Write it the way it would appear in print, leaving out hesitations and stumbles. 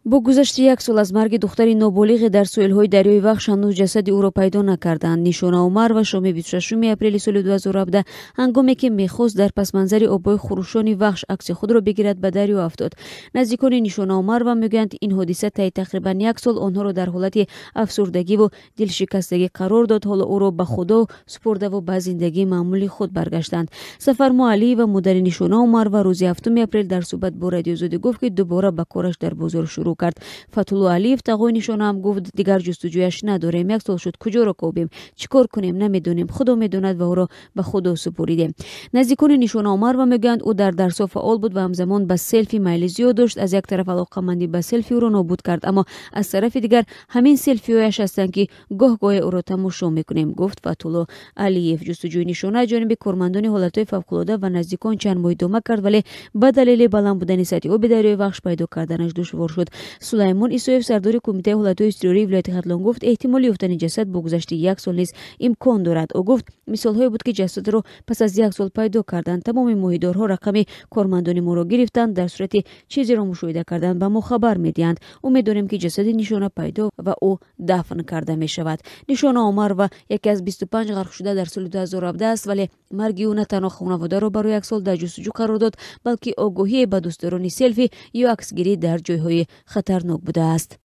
бо гузашти як сол аз марги духтари ноболиғе дар соҳилҳои дарёи Вахш ҳанӯз ҷасади ӯро пайдо накарданд. Нишона Умар ва шоми 26 апрели соли 2017 ҳангоме ки мехост дар пасманзари обҳои хурушони Вахш акси худро бигирад ба дарё афтод. наздикони Нишона Умарова мегӯянд ин ҳодиса таи тақрибан як сол онҳоро дар ҳолати афсурдагиву дилшикастагӣ қарор дод. ҳоло ӯро ба худо супурдаву ба зиндагии маъмули худ баргаштанд. Сафармо Алиева модари Нишона Умарова рӯзи 7 апрел дар суҳбат бо радиозоди гуфт ки дубора ба кораш дар бозор шурӯъ кард. Фатулло Алиев тағои Нишона ҳам гуфт дигар ҷустуҷӯяш надорем, як сол шуд куҷоро кобем, чӣ кор кунем намедонем, худо медонад ва ӯро ба худо супуридем. наздикони Нишона Умарова мегӯянд ӯ дар дарсҳо фаъол буд ва ҳамзамон ба селфи майли зиёд дошт. аз як тараф алоқамандӣ ба селфи ӯро нобуд кард, аммо аз тарафи дигар ҳамин селфиҳояш ҳастанд ки гоҳ-гоҳе ӯро тамошо мекунем, гуфт Фатулло Алиев. ҷустуҷӯи Нишона аз ҷониби кормандони ҳолатҳои фавқулода ва наздикон чанд моҳ идома кард, вале ба далели баланд будани сатҳи оби дарёи Вахш пайдо карданаш душвор шуд. Сулаймон Исоев сардори кумитаи ҳолатҳои изтирории вилояти Хатлон гуфт эҳтимоли ёфтани ҷасад бо гузашти як сол низ имкон дорад. ӯ гуфт мисолҳое буд ки ҷасадро пас аз як сол пайдо карданд. тамоми моҳидорҳо рақами кормандони моро гирифтанд, дар сурати чизеро мушоҳида карданд ба мо хабар медиҳанд. умедворем ки ҷасади Нишона пайдо ва ӯ дафн карда мешавад. Нишона Умарова яке аз 25 ғарқшуда дар соли 2017 аст, вале марги ӯ на танҳо хонаводаро барои як сол дар ҷустуҷӯ қарор дод, балки огоҳие ба дӯстдорони селфи ё аксгирӣ дар ҷойҳои хатарнок будааст.